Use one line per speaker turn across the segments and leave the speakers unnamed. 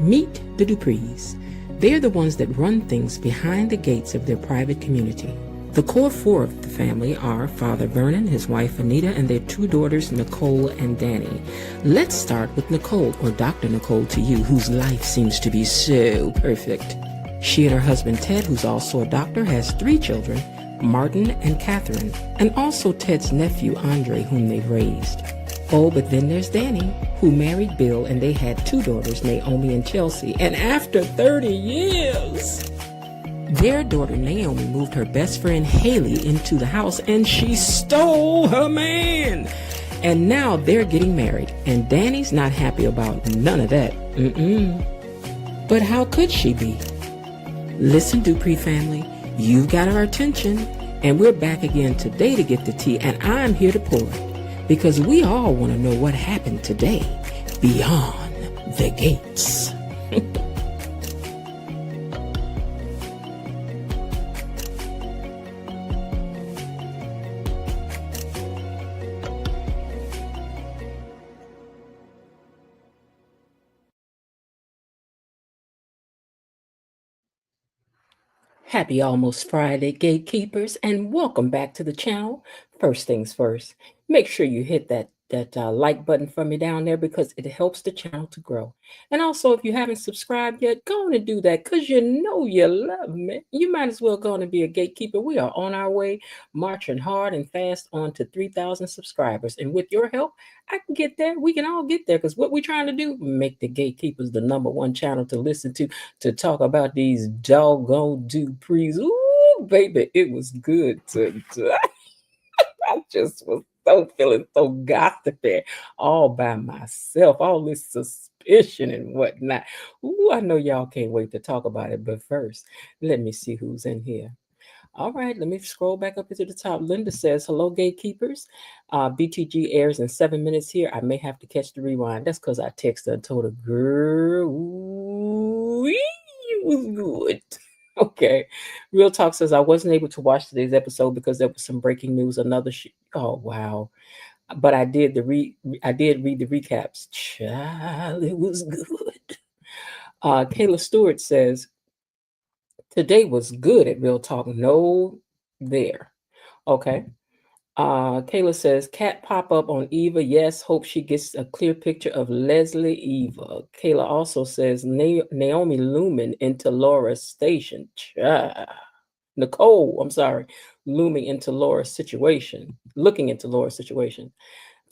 Meet the Duprees. They're the ones that run things behind the gates of their private community. The core four of the family are Father Vernon, his wife Anita, and their two daughters Nicole and Danny. Let's start with Nicole, or Dr. Nicole to you, whose life seems to be so perfect. She and her husband Ted, who's also a doctor, has three children, Martin and Catherine, and also Ted's nephew Andre, whom they've raised. Oh, but then there's Danny, who married Bill, and they had two daughters, Naomi and Chelsea. And after 30 years, their daughter Naomi moved her best friend Haley into the house, and she stole her man. And now they're getting married, and Danny's not happy about none of that. But how could she be? Listen, Dupree family, you've got our attention, and we're back again today to get the tea, and I'm here to pour it. Because we all want to know what happened today beyond the gates. Happy almost Friday, gatekeepers, and welcome back to the channel. First things first, make sure you hit that like button for me down there because it helps the channel to grow. And also, if you haven't subscribed yet, go on and do that because you know you love me. You might as well go on and be a gatekeeper. We are on our way, marching hard and fast on to 3,000 subscribers. And with your help, I can get there. We can all get there because what we're trying to do, make the gatekeepers the #1 channel to listen to talk about these doggone Duprees. Ooh, baby, it was good to I just was so feeling so gossipy all by myself, all this suspicion and whatnot. Ooh, I know y'all can't wait to talk about it, but first, let me see who's in here. All right, let me scroll back up into the top. Linda says, hello, gatekeepers. BTG airs in 7 minutes here. I may have to catch the rewind. That's because I texted her and told her, girl, ooh, it was good. Okay. Real Talk says, I wasn't able to watch today's episode because there was some breaking news. Oh, wow. But I did read the recaps. Child, it was good. Kayla Stewart says, today was good at Real Talk. No, there. Okay. Kayla says, cat pop up on Eva. Yes, hope she gets a clear picture of Leslie Eva. Kayla also says, Naomi looming into Laura's station. Nicole, I'm sorry, looming into Laura's situation, looking into Laura's situation.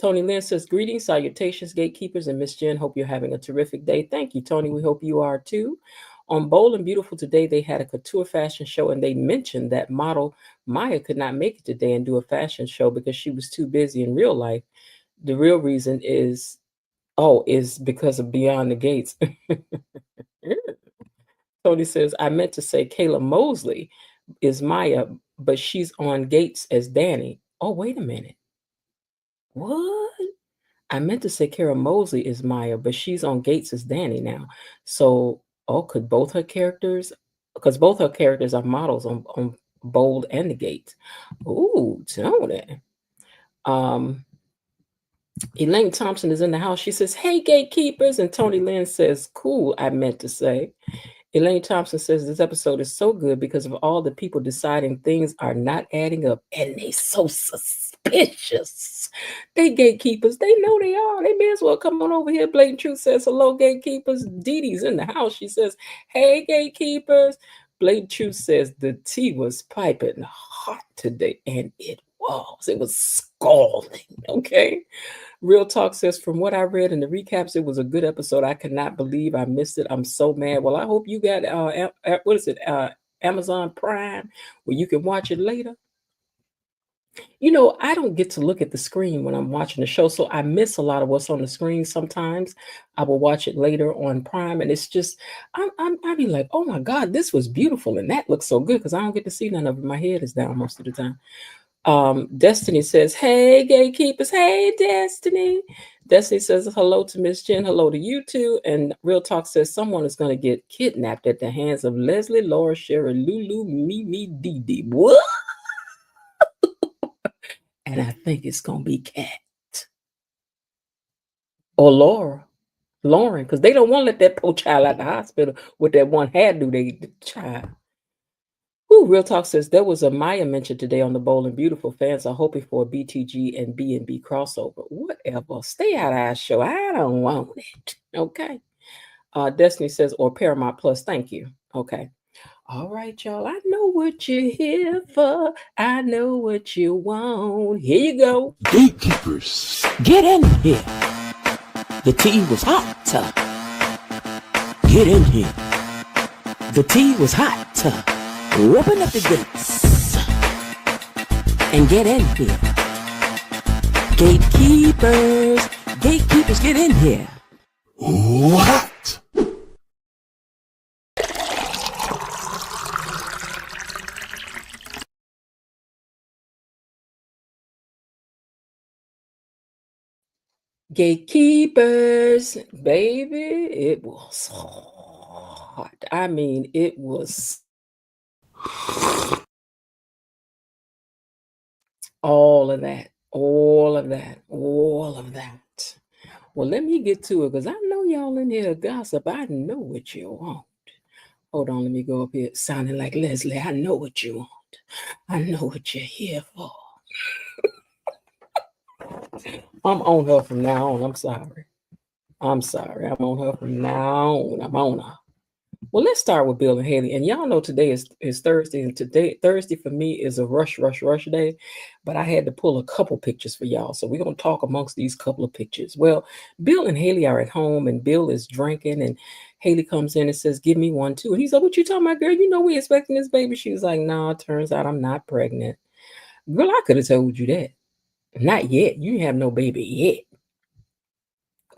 Tony Lynn says, greetings, salutations, gatekeepers, and Miss Jen. Hope you're having a terrific day. Thank you, Tony. We hope you are too. On Bold and Beautiful today, they had a couture fashion show, and they mentioned that model Maya could not make it today and do a fashion show because she was too busy in real life. The real reason is because of Beyond the Gates. Tony says, I meant to say Kayla Mosley is Maya, but she's on Gates as Danny. Oh, wait a minute. What? I meant to say Kara Mosley is Maya, but she's on Gates as Danny now. So, could both her characters, because both her characters are models on Bold and the Gates. Ooh, Tony. Elaine Thompson is in the house. She says, hey, gatekeepers. And Tony Lynn says, cool, I meant to say. Elaine Thompson says this episode is so good because of all the people deciding things are not adding up, and they so suspicious. They gatekeepers. They know they are. They may as well come on over here. Blatant Truth says, hello, gatekeepers. Dee Dee's in the house. She says, hey, gatekeepers. Blatant Truth says the tea was piping hot today, and it was. It was scalding, okay? Real Talk says, from what I read in the recaps, it was a good episode. I cannot believe I missed it. I'm so mad. Well, I hope you got, Amazon Prime, where you can watch it later. You know, I don't get to look at the screen when I'm watching the show, so I miss a lot of what's on the screen. Sometimes I will watch it later on Prime, and it's just, I be like, oh my God, this was beautiful, and that looks so good, because I don't get to see none of it. My head is down most of the time. Destiny says, hey, gatekeepers. Hey, Destiny. Destiny says, hello to Miss Jen. Hello to you too. And Real Talk says, someone is going to get kidnapped at the hands of Leslie, Laura, Sherry, Lulu, Mimi, Dee Dee. What? And I think it's going to be Cat or Laura. Lauren, because they don't want to let that poor child out the hospital with that one hairdo the child. Ooh, Real Talk says there was a Maya mentioned today on the Bold and Beautiful. Fans are hoping for a BTG and B&B crossover. Whatever. Stay out of our show. I don't want it. Okay. Destiny says, or Paramount Plus. Thank you. Okay. All right, y'all. I know what you're here for. I know what you want. Here you go.
Gatekeepers, get in here. The tea was hot. Get in here. The tea was hot. Open up the gates and get in here. Gatekeepers, gatekeepers, get in here. What?
Gatekeepers, baby, it was hot. I mean, it was all of that, all of that, all of that. Well, let me get to it because I know y'all in here gossip. I know what you want. Hold on, let me go up here sounding like Leslie. I know what you want. I know what you're here for. I'm on her from now on. I'm sorry. I'm sorry. I'm on her from now on. I'm on her. Well, let's start with Bill and Haley. And y'all know today is Thursday, and today Thursday for me is a rush day. But I had to pull a couple pictures for y'all, so we're gonna talk amongst these couple of pictures. Well, Bill and Haley are at home, and Bill is drinking, and Haley comes in and says, "Give me one too." And he's like, "What you talking about, girl? You know we expecting this baby." She was like, "Nah, turns out I'm not pregnant." Girl, I could have told you that. Not yet. You have no baby yet.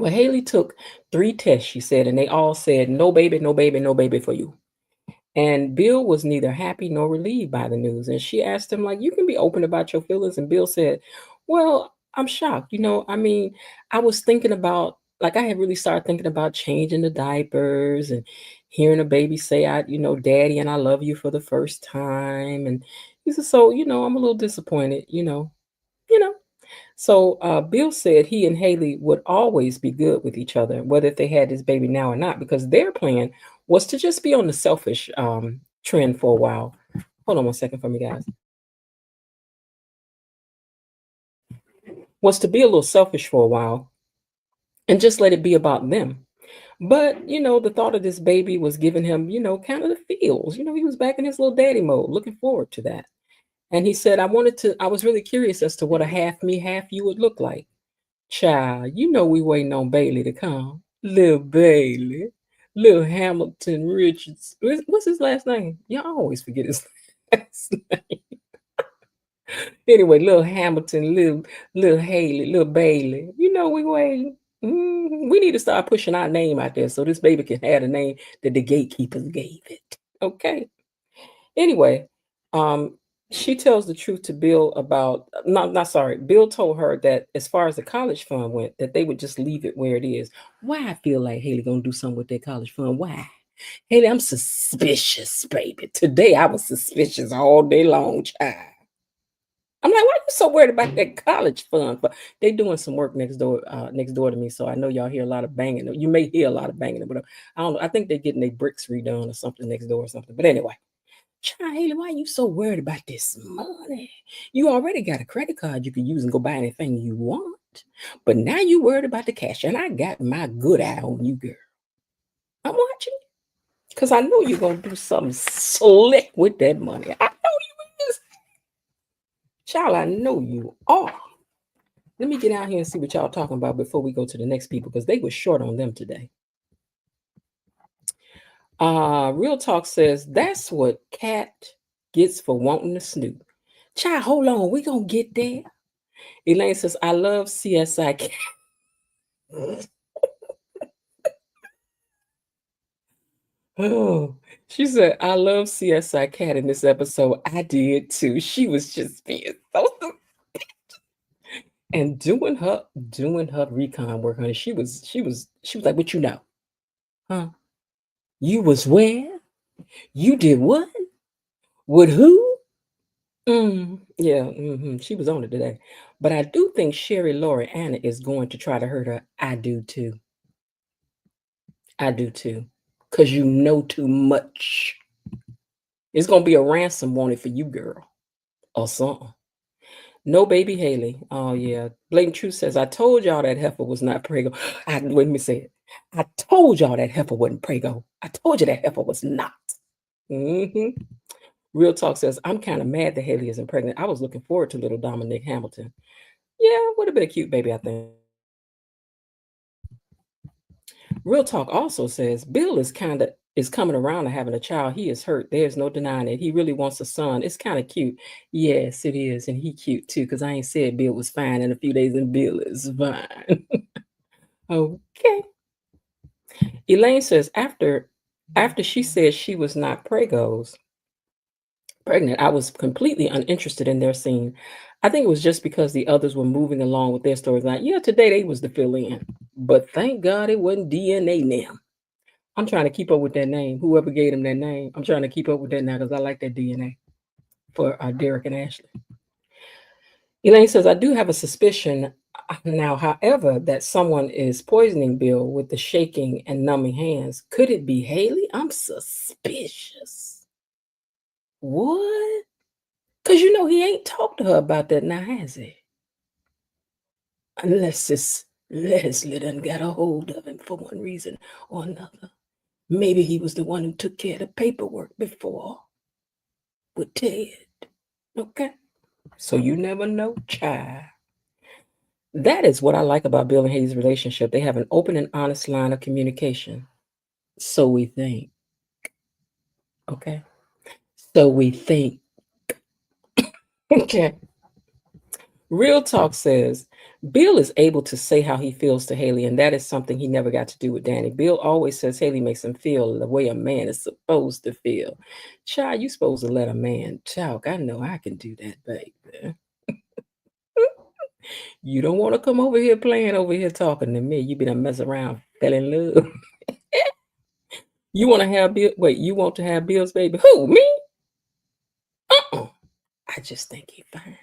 Well, Haley took 3 tests, she said, and they all said, no baby, no baby, no baby for you. And Bill was neither happy nor relieved by the news. And she asked him, like, you can be open about your feelings. And Bill said, well, I'm shocked. I mean, I was thinking about, like, I had really started thinking about changing the diapers and hearing a baby say, daddy, and I love you for the first time. And he said, so, I'm a little disappointed, you know. So Bill said he and Haley would always be good with each other, whether if they had this baby now or not, because their plan was to just be on the selfish trend for a while. Hold on one second for me, guys. Was to be a little selfish for a while and just let it be about them. But, the thought of this baby was giving him, kind of the feels. He was back in his little daddy mode, looking forward to that. And he said, I was really curious as to what a half me, half you would look like. Child, we waiting on Bailey to come. Little Bailey. Little Hamilton Richards. What's his last name? Y'all always forget his last name. Anyway, little Hamilton, little Haley, little Bailey. We waiting. We need to start pushing our name out there so this baby can have the name that the gatekeepers gave it. Okay. Anyway, um, she tells the truth to Bill about not sorry. Bill told her that as far as the college fund went, that they would just leave it where it is. Why I feel like Haley gonna do something with that college fund? Why? Haley, I'm suspicious, baby. Today I was suspicious all day long, child. I'm like, why are you so worried about that college fund? But they doing some work next door to me, so I know y'all hear a lot of banging. You may hear a lot of banging, but I don't know. I think they're getting their bricks redone or something next door or something. But anyway. Child, Haley, why are you so worried about this money? You already got a credit card you can use and go buy anything you want. But now you worried about the cash, and I got my good eye on you, girl. I'm watching because I know you're gonna do something slick with that money. I know you is. Child, I know you are. Let me get out here and see what y'all talking about before we go to the next people because they were short on them today. Real Talk says that's what Cat gets for wanting to snoop. Child, hold on, we gonna get there. Elaine says, I love CSI Cat. Oh, she said, I love CSI Cat in this episode. I did too. She was just being so and doing her recon work, honey. She was like, what you know? Huh? You was where? You did what? With who? Yeah, she was on it today. But I do think Sherry Laurie Anna is going to try to hurt her. I do too. I do too. Because you know too much. It's going to be a ransom wanted for you, girl, or something. No baby Haley. Oh, yeah. Blatant Truth says, I told y'all that heifer was not prego. Let me say it. I told y'all that heifer wasn't prego. I told you that heifer was not. Hmm. Real Talk says, I'm kind of mad that Haley isn't pregnant. I was looking forward to little Dominic Hamilton. Yeah, would have been a cute baby, I think. Real Talk also says Bill is coming around to having a child. He is hurt. There's no denying it. He really wants a son. It's kind of cute. Yes, it is, and he cute too. Because I ain't said Bill was fine in a few days, and Bill is fine. Okay. Elaine says after she said she was not pregnant, I was completely uninterested in their scene. I think it was just because the others were moving along with their storyline. Yeah, today they was the fill in, but thank God it wasn't DNA now. I'm trying to keep up with that name. Whoever gave him that name, I'm trying to keep up with that now because I like that DNA for Derek and Ashley. Elaine says, I do have a suspicion now, however, that someone is poisoning Bill with the shaking and numbing hands. Could it be Haley? I'm suspicious. What? Because you know he ain't talked to her about that now, has he? Unless it's Leslie done got a hold of him for one reason or another. Maybe he was the one who took care of the paperwork before with Ted. Okay? So you never know, child. That is what I like about Bill and Haley's relationship. They have an open and honest line of communication. So we think. Okay? So we think. Okay. Real Talk says Bill is able to say how he feels to Haley, and that is something he never got to do with Danny. Bill always says Haley makes him feel the way a man is supposed to feel. Child, you supposed to let a man talk. I know I can do that, baby. You don't want to come over here playing over here talking to me. You be done mess around, fell in love. You want to have Bill? Wait, you want to have Bill's baby? Who, me? Uh-uh. I just think he fine.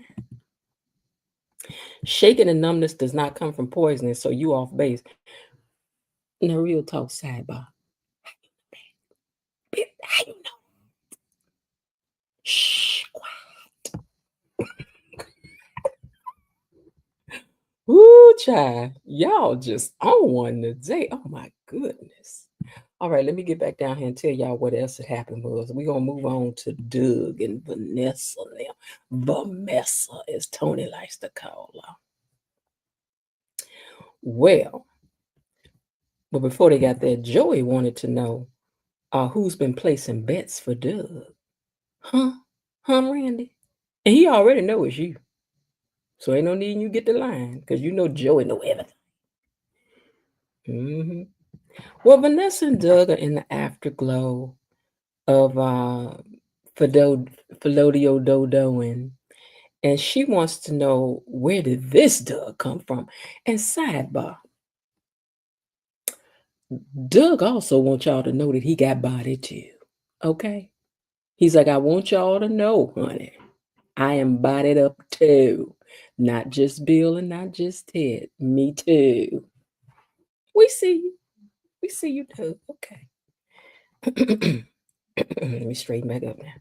Shaking and numbness does not come from poisoning, so you off base. Now, real talk sidebar. How you know? Shh. Woo, child. Y'all just on one today. Oh my goodness. All right, let me get back down here and tell y'all what else had happened was. We're gonna move on to Doug and Vanessa now. Vanessa, as Tony likes to call her. Well, but before they got there, Joey wanted to know who's been placing bets for Doug. Huh? Huh, Randy? And he already know it's you. So ain't no need you get the line, because you know Joey know everything. Mm-hmm. Well, Vanessa and Doug are in the afterglow of Filodio Dodoing, and she wants to know, where did this Doug come from? And sidebar, Doug also wants y'all to know that he got body too. Okay? He's like, I want y'all to know, honey, I am bodied up too. Not just Bill and not just Ted. Me too. We see you. We see you, Doug. Okay. Let me straighten back up now.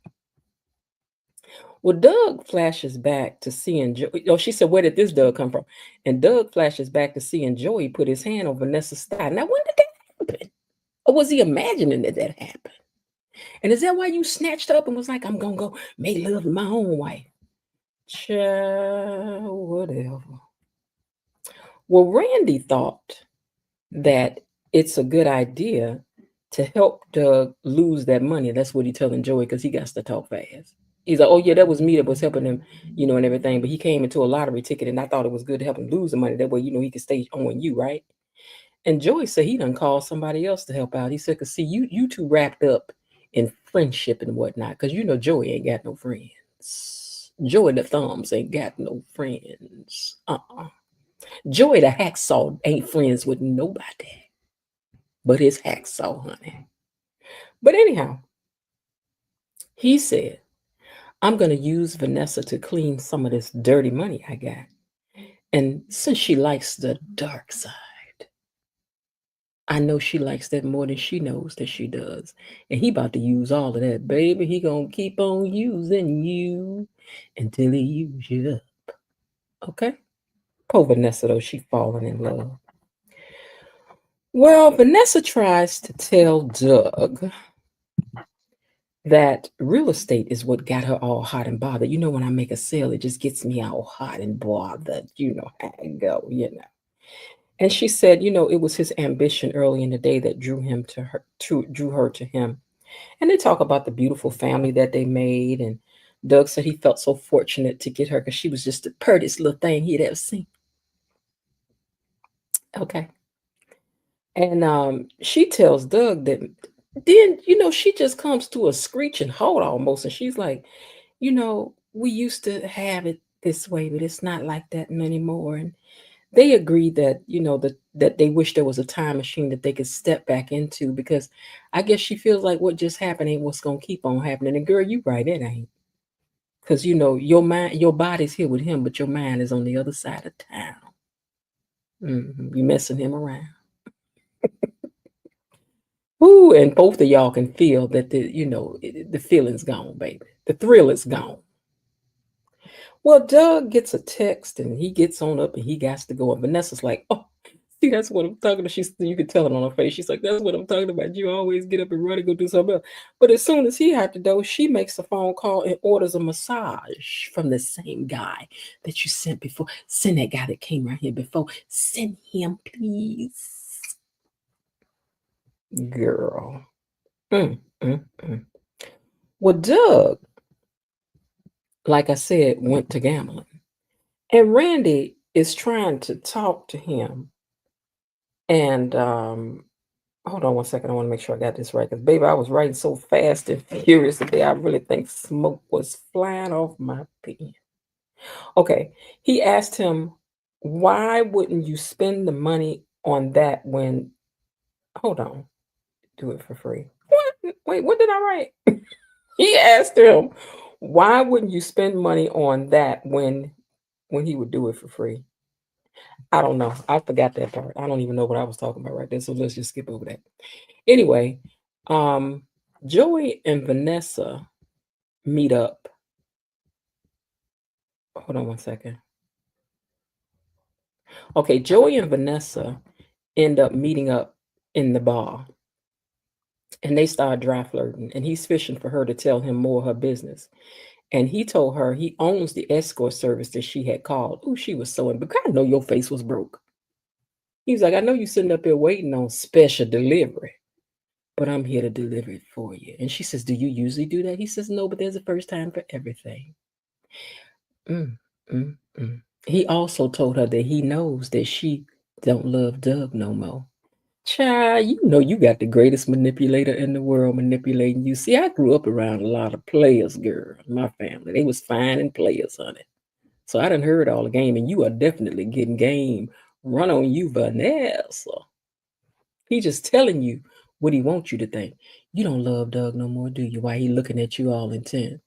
Well, Doug flashes back to seeing Joey. Oh, she said, where did this Doug come from? And Doug flashes back to seeing Joey put his hand on Vanessa's thigh. Now, when did that happen? Or was he imagining that happened? And is that why you snatched up and was like, I'm going to go make love to my own wife? Child, whatever. Well, Randy thought that it's a good idea to help Doug lose that money. That's what he's telling Joey, because he got to talk fast. He's like, oh, yeah, that was me that was helping him, and everything. But he came into a lottery ticket, and I thought it was good to help him lose the money. That way, he could stay on you, right? And Joey said he done called somebody else to help out. He said, because see, you two wrapped up in friendship and whatnot, because Joey ain't got no friends. Joey the Thumbs ain't got no friends. Joey the Hacksaw ain't friends with nobody but his hacksaw, honey. But anyhow, he said, I'm going to use Vanessa to clean some of this dirty money I got. And since she likes the dark side, I know she likes that more than she knows that she does. And he about to use all of that, baby. He gonna keep on using you until he use you up. Okay? Poor Vanessa though, she falling in love. Well, Vanessa tries to tell Doug that real estate is what got her all hot and bothered. You know, when I make a sale, it just gets me all hot and bothered. You know how I go, you know. And she said, you know, it was his ambition early in the day that drew him to her, drew her to him. And they talk about the beautiful family that they made. And Doug said he felt so fortunate to get her because she was just the prettiest little thing he'd ever seen. Okay. And she tells Doug that then, you know, she just comes to a screeching halt almost. And she's like, you know, we used to have it this way, but it's not like that anymore. And they agreed that, you know, that they wish there was a time machine that they could step back into because I guess she feels like what just happened ain't what's gonna keep on happening. And girl, you right, it ain't. Cause you know, your mind, your body's here with him, but your mind is on the other side of town. You messing him around. Ooh, and both of y'all can feel that the feeling's gone, baby. The thrill is gone. Well, Doug gets a text and he gets on up and he got to go. And Vanessa's like, oh, see, that's what I'm talking about. You can tell it on her face. She's like, that's what I'm talking about. You always get up and run and go do something else. But as soon as he had to go, she makes a phone call and orders a massage from the same guy that you sent before. Send that guy that came right here before. Send him, please. Girl. Mm, mm, mm. Well, Doug, like I said, went to gambling. And Randy is trying to talk to him. And hold on one second. I want to make sure I got this right. Because, baby, I was writing so fast and furious today. I really think smoke was flying off my pen. Okay. He asked him, why wouldn't you spend the money on that when, hold on, do it for free? What? Wait, what did I write? He asked him, why wouldn't you spend money on that when he would do it for free? I don't know. I forgot that part. I don't even know what I was talking about right there. So let's just skip over that. Anyway, um, Joey and Vanessa meet up. Hold on one second. Okay, Joey and Vanessa end up meeting up in the bar and they start dry flirting. And he's fishing for her to tell him more of her business. And he told her he owns the escort service that she had called. Oh, she was so because I know your face was broke. He was like, I know you sitting up here waiting on special delivery, but I'm here to deliver it for you. And she says, do you usually do that? He says, no, but there's a first time for everything. Mm, mm, mm. He also told her that he knows that she don't love Doug no more. Child, you know you got the greatest manipulator in the world manipulating you. See, I grew up around a lot of players, girl. My family, they was fine and players, honey. So I done heard all the game, and you are definitely getting game run on you, Vanessa. He just telling you what he wants you to think. You don't love Doug no more, do you? Why he looking at you all intent?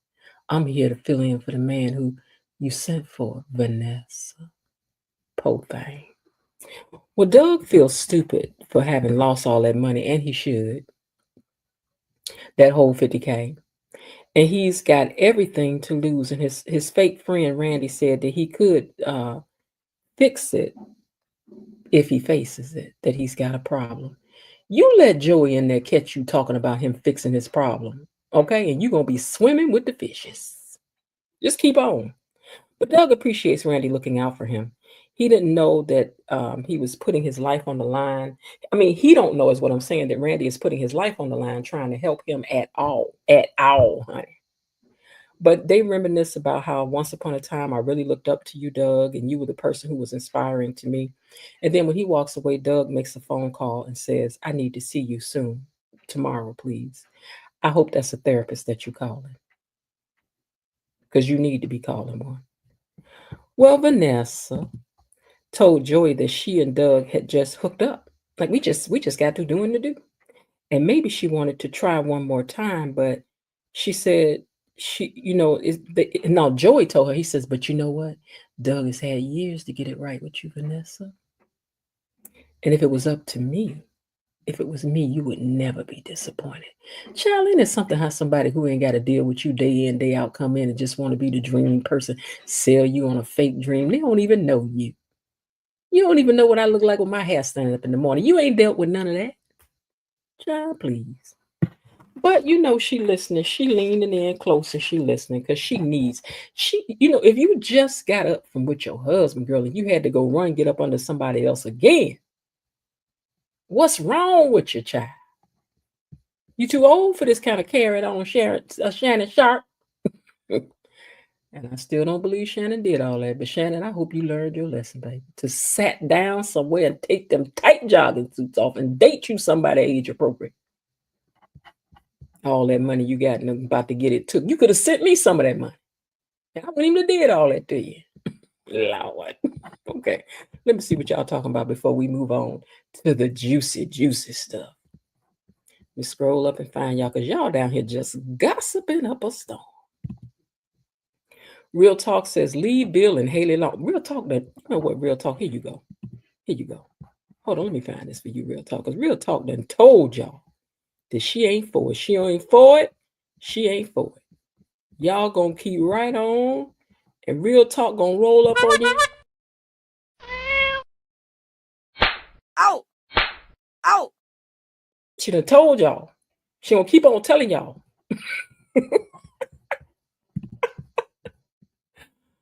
I'm here to fill in for the man who you sent for, Vanessa. Poor thing. Well, Doug feels stupid for having lost all that money, and he should. That whole 50K. And he's got everything to lose. And his fake friend Randy said that he could fix it if he faces it, that he's got a problem. You let Joey in there catch you talking about him fixing his problem, okay? And you're going to be swimming with the fishes. Just keep on. But Doug appreciates Randy looking out for him. He didn't know that he was putting his life on the line. I mean, he don't know is what I'm saying, that Randy is putting his life on the line trying to help him at all, honey. But they reminisce about how once upon a time I really looked up to you, Doug, and you were the person who was inspiring to me. And then when he walks away, Doug makes a phone call and says, I need to see you soon. Tomorrow, please. I hope that's a therapist that you're calling because you need to be calling one. Well, Vanessa told Joey that she and Doug had just hooked up. Like we just got to doing the do. And maybe she wanted to try one more time, but she said now Joey told her, he says, but you know what? Doug has had years to get it right with you, Vanessa. And if it was up to me, if it was me, you would never be disappointed. Child, ain't it something how somebody who ain't got to deal with you day in, day out come in and just want to be the dream person, sell you on a fake dream. They don't even know you. You don't even know what I look like with my hair standing up in the morning. You ain't dealt with none of that. Child, please. But she listening. She leaning in close and she listening because if you just got up from with your husband, girl, and you had to go run, get up under somebody else again, what's wrong with your child? You too old for this kind of carrot on Shannon Sharp. And I still don't believe Shannon did all that. But Shannon, I hope you learned your lesson, baby. To sat down somewhere and take them tight jogging suits off and date you somebody age appropriate. All that money you got and about to get it took. You could have sent me some of that money. I wouldn't even have did all that to you. Lord. Okay. Let me see what y'all talking about before we move on to the juicy, juicy stuff. We scroll up and find y'all because y'all down here just gossiping up a storm. Real Talk says, leave Bill and Haley alone. Real Talk, you know what, Real Talk, here you go. Here you go. Hold on, let me find this for you, Real Talk. Because Real Talk done told y'all that she ain't for it. She ain't for it. She ain't for it. Y'all gonna keep right on. And Real Talk gonna roll up on you. Out. Out. She done told y'all. She gonna keep on telling y'all.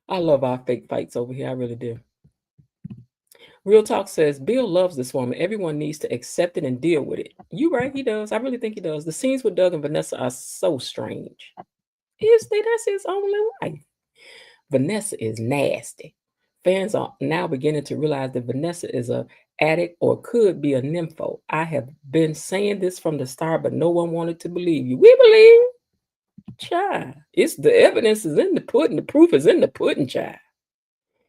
I love our fake fights over here. I really do. Real Talk says, Bill loves this woman. Everyone needs to accept it and deal with it. You right, he does. I really think he does. The scenes with Doug and Vanessa are so strange. That's his only wife. Vanessa is nasty. Fans are now beginning to realize that Vanessa is a addict or could be a nympho. I have been saying this from the start, but no one wanted to believe you. We believe. Child. It's the evidence is in the pudding. The proof is in the pudding, child.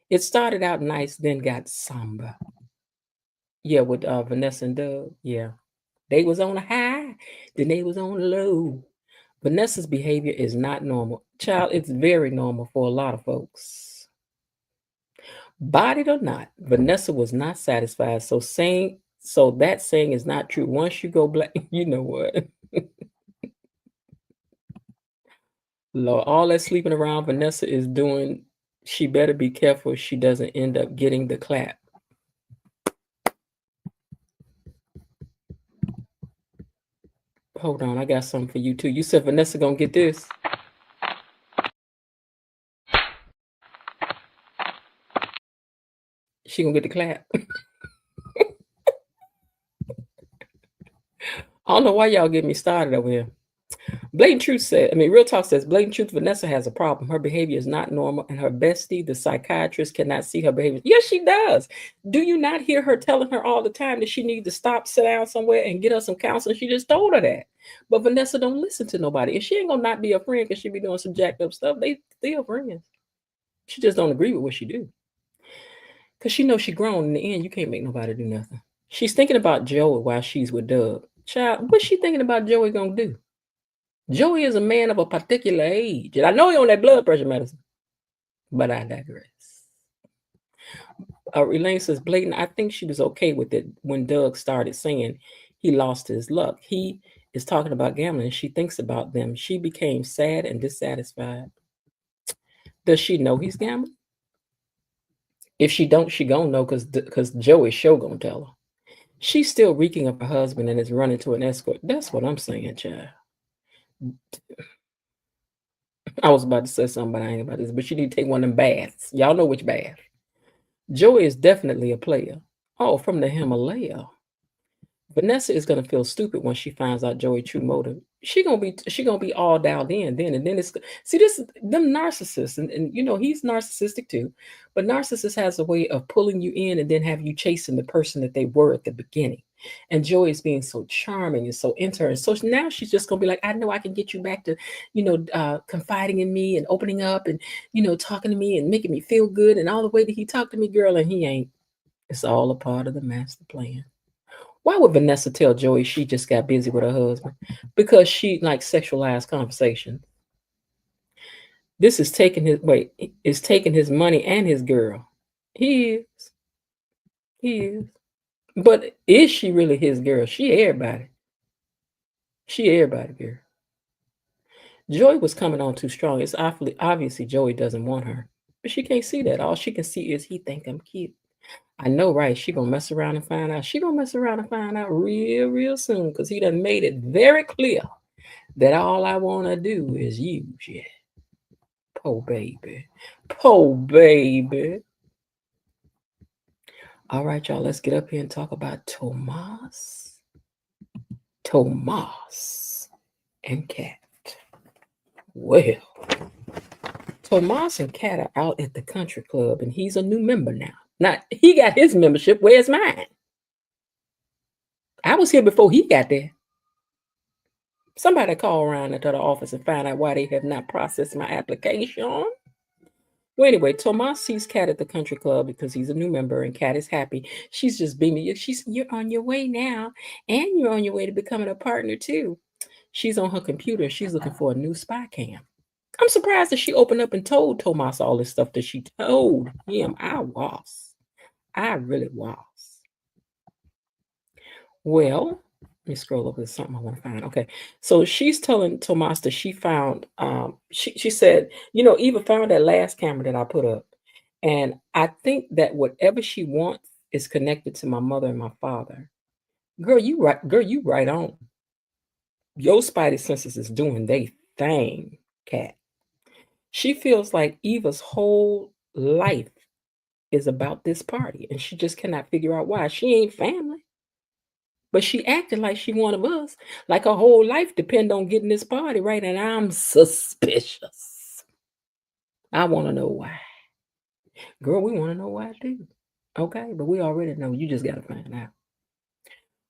It started out nice, then got somber. Yeah, with Vanessa and Doug. Yeah. They was on a high, then they was on a low. Vanessa's behavior is not normal. Child, it's very normal for a lot of folks. Bodied or not, Vanessa was not satisfied. So that saying is not true. Once you go black, you know what? Lord, all that sleeping around Vanessa is doing, she better be careful she doesn't end up getting the clap. Hold on, I got something for you too. You said Vanessa gonna get this. She gonna get the clap. I don't know why y'all get me started over here. Real Talk says, blatant truth, Vanessa has a problem. Her behavior is not normal, and her bestie, the psychiatrist, cannot see her behavior. Yes, she does. Do you not hear her telling her all the time that she needs to stop, sit down somewhere, and get her some counseling? She just told her that. But Vanessa don't listen to nobody. And she ain't gonna not be a friend because she be doing some jacked up stuff. They still friends. She just don't agree with what she do. Because she knows she grown. In the end, you can't make nobody do nothing. She's thinking about Joey while she's with Doug. Child, what's she thinking about Joey gonna do? Joey is a man of a particular age. And I know he on that blood pressure medicine. But I digress. Elaine says, blatant, I think she was okay with it when Doug started saying he lost his luck. He is talking about gambling. She thinks about them. She became sad and dissatisfied. Does she know he's gambling? If she don't, she gonna know because Joey's show gonna tell her. She's still reeking of her husband and is running to an escort. That's what I'm saying, child. I was about to say something, but I ain't about this. But you need to take one of them baths. Y'all know which bath. Joey is definitely a player. Oh, from the Himalaya. Vanessa is gonna feel stupid when she finds out Joey's true motive. She gonna be all dialed in then, and then it's them narcissists, and he's narcissistic too, but narcissist has a way of pulling you in and then have you chasing the person that they were at the beginning. And Joey is being so charming and so interesting. So now she's just gonna be like, I know I can get you back to, confiding in me and opening up and talking to me and making me feel good and all the way that he talked to me, girl, and he ain't. It's all a part of the master plan. Why would Vanessa tell Joey she just got busy with her husband? Because she likes sexualized conversation. This is taking his money and his girl. He is. But is she really his girl? She everybody. She everybody girl. Joy was coming on too strong. It's obviously Joey doesn't want her. But she can't see that. All she can see is he think I'm cute. I know, right? She gonna mess around and find out. She gonna mess around and find out real, real soon because he done made it very clear that all I want to do is use you. Poor baby. Poor baby. All right, y'all, let's get up here and talk about Tomas. Tomas and Cat. Well, Tomas and Cat are out at the country club, and he's a new member now. Now, he got his membership. Where's mine? I was here before he got there. Somebody call around into the office and find out why they have not processed my application. Well, anyway, Tomas sees Cat at the country club because he's a new member, and Cat is happy. She's just beaming. You're on your way now, and you're on your way to becoming a partner too. She's on her computer. She's looking for a new spy cam. I'm surprised that she opened up and told Tomas all this stuff that she told him. I really was. Well, let me scroll over to something I want to find. Okay, so she's telling Tomas that she found. She said, Eva found that last camera that I put up, and I think that whatever she wants is connected to my mother and my father. Girl, you right. Girl, you right on. Your spidey senses is doing they thing, Cat. She feels like Eva's whole life is about this party, and she just cannot figure out why. She ain't family. But she acted like she one of us, like her whole life depend on getting this party right, and I'm suspicious. I want to know why. Girl, we want to know why too. Okay, but we already know. You just got to find out.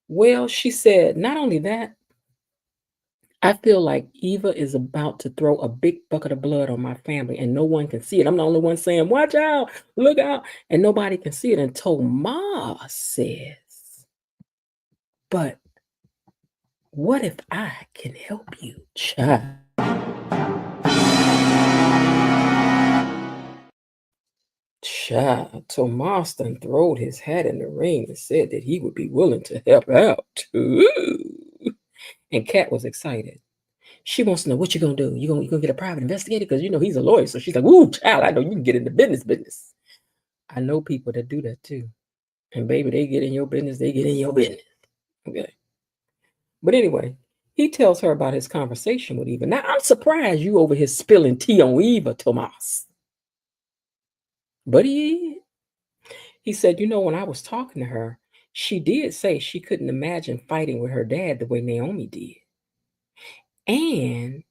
Well, she said, not only that, I feel like Eva is about to throw a big bucket of blood on my family, and no one can see it. I'm the only one saying, watch out, look out, and nobody can see it until Ma says, but what if I can help you, child? Child, Tomas done throwed his hat in the ring and said that he would be willing to help out too. And Kat was excited. She wants to know what you gonna do. You gonna get a private investigator because he's a lawyer. So she's like, "Ooh, child, I know you can get into business." I know people that do that too. And baby, they get in your business. They get in your business. Okay. But anyway, he tells her about his conversation with Eva. Now I'm surprised you over here spilling tea on Eva, Tomas. But he said, when I was talking to her, she did say she couldn't imagine fighting with her dad the way Naomi did. And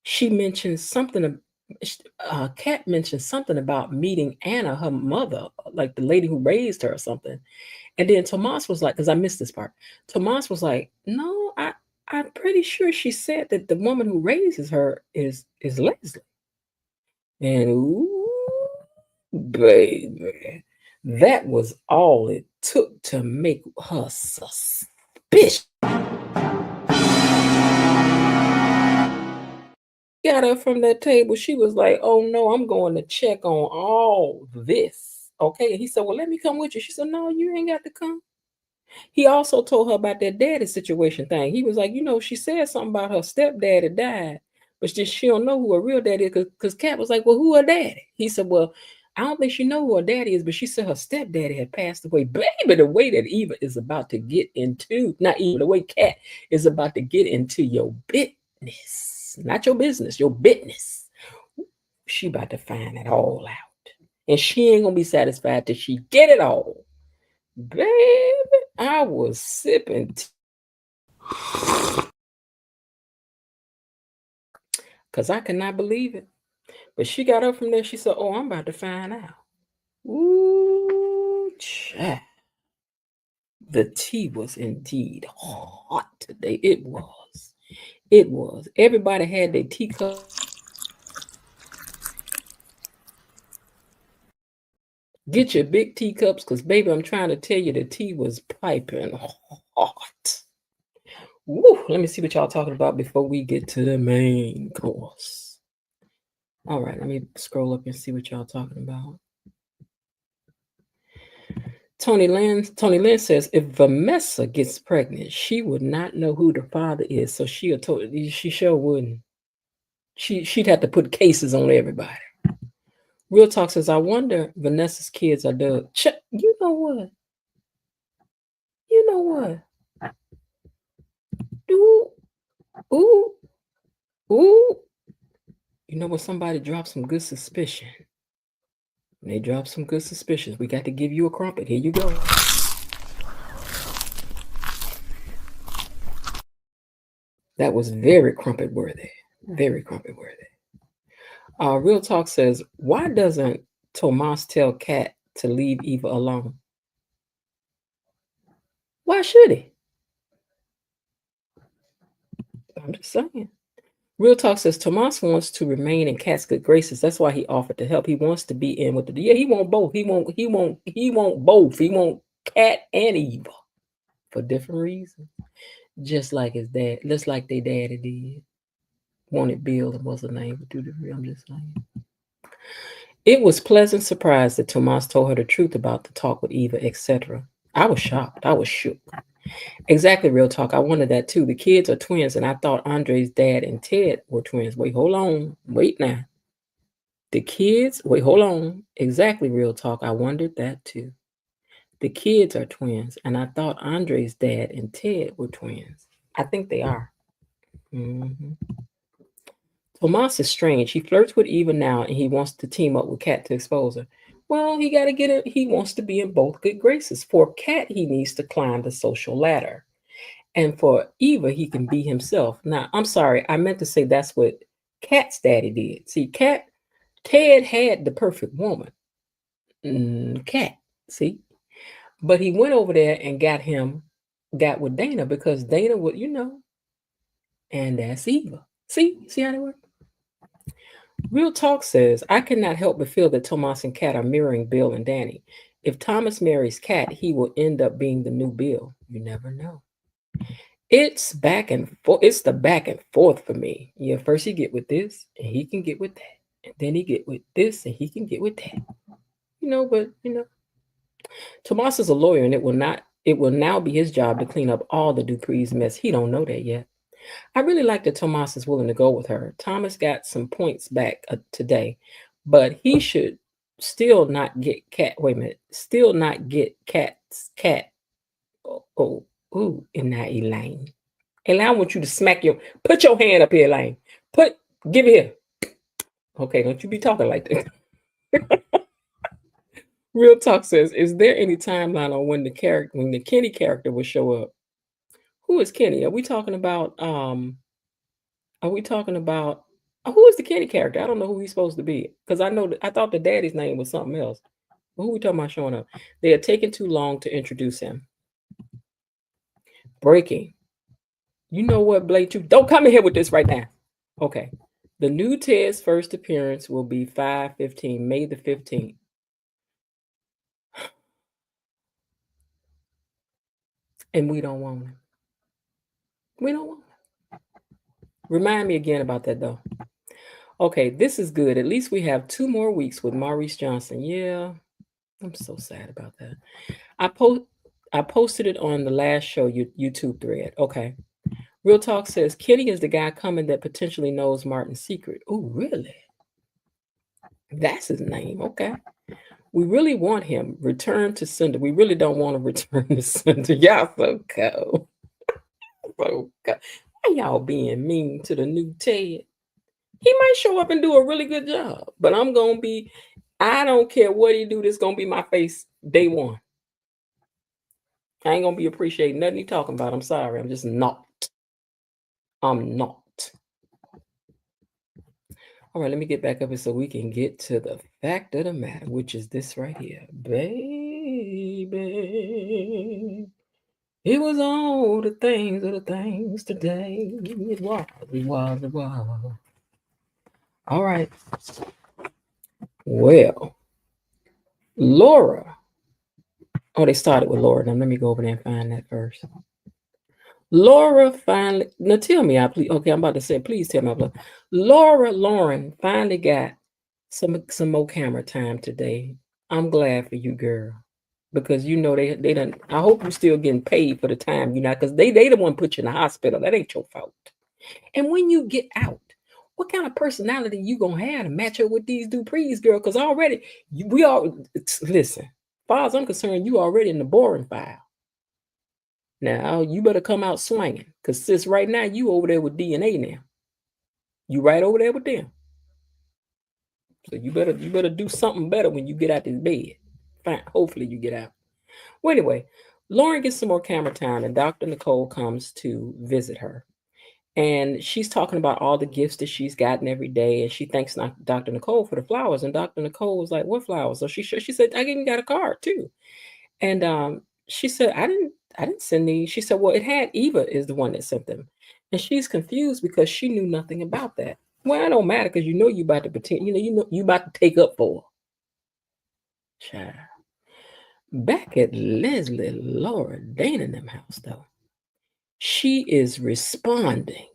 she mentioned something, Kat mentioned something about meeting Anna, her mother, like the lady who raised her or something. And then Tomas was like, because I missed this part, Tomas was like, no, I'm pretty sure she said that the woman who raises her is Leslie. And ooh, baby, that was all it took to make her suspicious. Got up from that table. She was like, oh no, I'm going to check on all this. Okay. And he said, well, let me come with you. She said, no, you ain't got to come. He also told her about that daddy situation thing. He was like, she said something about her stepdaddy died, but she don't know who her real daddy is. Because Kat was like, well, who her daddy? He said, well, I don't think she know who her daddy is, but she said her stepdaddy had passed away. Baby, the way that Eva is about to get into, not Eva, the way Kat is about to get into your business, not your business, your business. She about to find it all out. And she ain't going to be satisfied till she get it all. Baby, I was sipping because I could not believe it. But she got up from there. She said, oh, I'm about to find out. Ooh, child. The tea was indeed hot today. It was. It was. Everybody had their teacup. Get your big teacups because, baby, I'm trying to tell you the tea was piping hot. Woo, let me see what y'all talking about before we get to the main course. All right, let me scroll up and see what y'all talking about. Tony Lynn says if Vanessa gets pregnant, she would not know who the father is, so she sure wouldn't. She'd have to put cases on everybody. Real Talk says, I wonder Vanessa's kids are Doug. You know what? You know what? Ooh, ooh, ooh. You know when somebody drops some good suspicion. When they drop some good suspicions, we got to give you a crumpet. Here you go. That was very crumpet worthy. Very crumpet worthy. Real Talk says, why doesn't Tomas tell Kat to leave Eva alone? Why should he? I'm just saying. Real Talk says Tomas wants to remain in Kat's good graces. That's why he offered to help. He wants to be in with the he want both. He want both. He want Kat and Eva for different reasons. Just like his dad, just like their daddy did. Wanted Bill and what's the name? I'm just saying. It was pleasant surprise that Tomas told her the truth about the talk with Eva, etc. I was shocked. I was shook. Exactly, Real Talk. I wanted that too. The kids are twins, and I thought Andre's dad and Ted were twins. Wait, hold on. Wait now. The kids, wait, hold on. Exactly, Real Talk. I wondered that too. The kids are twins, and I thought Andre's dad and Ted were twins. I think they are. Mm-hmm. Tomas is strange. He flirts with Eva now, and he wants to team up with Kat to expose her. Well, he got to get it. He wants to be in both good graces. For Kat, he needs to climb the social ladder. And for Eva, he can be himself. Now, I'm sorry, I meant to say that's what Kat's daddy did. See, Ted had the perfect woman, Kat. See, but he went over there and got with Dana because Dana would, and that's Eva. See how they work. Real Talk says, I cannot help but feel that Tomas and Kat are mirroring Bill and Danny. If Thomas marries Kat, he will end up being the new Bill. You never know. It's back and forth. It's the back and forth for me. Yeah, first he get with this, and he can get with that. And then he get with this, and he can get with that. But Tomas is a lawyer, and it will now be his job to clean up all the Duprees mess. He don't know that yet. I really like that Tomas is willing to go with her. Thomas got some points back today, but he should still not get Kat. Wait a minute, still not get Kat. And now Elaine. Elaine, I want you to put your hand up here, Elaine. Give it here. Okay, don't you be talking like that. Real Talk says, is there any timeline on when the Kenny character will show up? Who is Kenny? Are we talking about who is the Kenny character? I don't know who he's supposed to be. Because I thought the daddy's name was something else. But who are we talking about showing up? They are taking too long to introduce him. Breaking. You know what, Blake? Don't come in here with this right now. Okay. The new Ted's first appearance will be 5/15, May the 15th. And we don't want him. We don't want him. Remind me again about that, though. Okay, this is good. At least we have 2 more weeks with Maurice Johnson. Yeah, I'm so sad about that. I posted it on the last show YouTube thread. Okay. Real Talk says Kenny is the guy coming that potentially knows Martin's secret. Oh, really? That's his name. Okay. We really want him. Return to Cinder. We really don't want to return to Cinder. Y'all so cold. So cold. Why y'all being mean to the new Ted? He might show up and do a really good job, but I don't care what he do. This gonna be my face day one. I ain't gonna be appreciating nothing he talking about. I'm sorry. I'm just not. I'm not. All right, let me get back up here so we can get to the fact of the matter, which is this right here. Baby, it was all the things today. It was. All right. Well, Laura. Oh, they started with Laura. Now let me go over there and find that first. Laura finally, now tell me, please. Okay, I'm about to say, please tell me. Lauren finally got some more camera time today. I'm glad for you, girl. because you know they done. I hope you still getting paid for the time you not, because they the one put you in the hospital. That ain't your fault. And when you get out, what kind of personality you gonna have to match up with these Duprees, girl? Because already we all listen. As far as I'm concerned, you already in the boring file. Now you better come out swinging, because sis, right now you over there with DNA now. You right over there with them. So you better do something better when you get out this bed. Fine. Hopefully you get out. Well, anyway, Lauren gets some more camera time, and Dr. Nicole comes to visit her. And she's talking about all the gifts that she's gotten every day, and she thanks Dr. Nicole for the flowers. And Dr. Nicole was like, "What flowers?" So she said, "I even got a card too." And she said, "I didn't send these." She said, "Well, it had Eva is the one that sent them," and she's confused because she knew nothing about that. Well, it don't matter because you know you about to pretend. You about to take up for her. Child. Back at Leslie, Laura, Dana in them house though, she is responding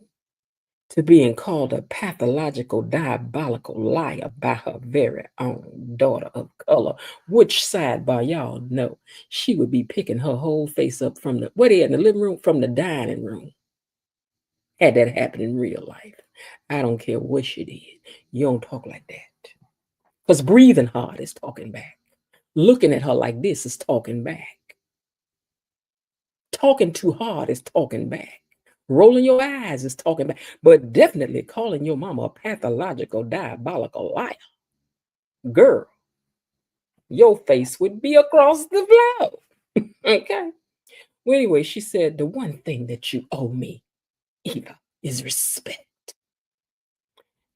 to being called a pathological, diabolical liar by her very own daughter of color, which sidebar y'all know she would be picking her whole face up from the what in the living room from the dining room. Had that happen in real life. I don't care what she did. You don't talk like that. Because breathing hard is talking back. Looking at her like this is talking back. Talking too hard is talking back. Rolling your eyes is talking back. But definitely calling your mama a pathological, diabolical liar. Girl, your face would be across the floor. Okay. Well, anyway, she said, the one thing that you owe me, Eva, is respect.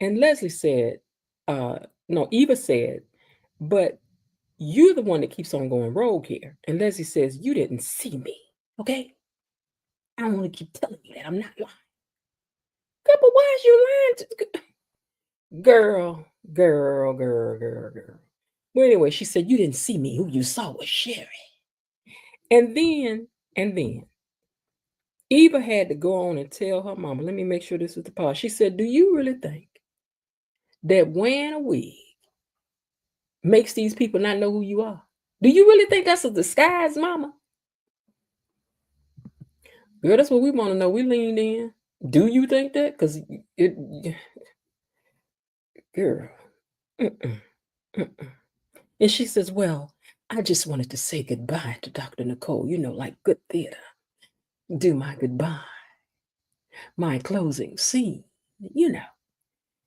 And Leslie said, no, Eva said, but you're the one that keeps on going rogue here. And Leslie says, you didn't see me. Okay. I don't want to keep telling you that. I'm not lying. Girl, but why is you lying to girl. Well, anyway, she said, you didn't see me. Who you saw was Sherry. And then Eva had to go on and tell her mama, let me make sure this was the part. She said, do you really think that wearing a wig makes these people not know who you are? Do you really think that's a disguise, mama? Girl, that's what we want to know. We leaned in. Do you think that? Because girl. Mm-mm, mm-mm. And she says, well, I just wanted to say goodbye to Dr. Nicole, like good theater. Do my goodbye, my closing scene.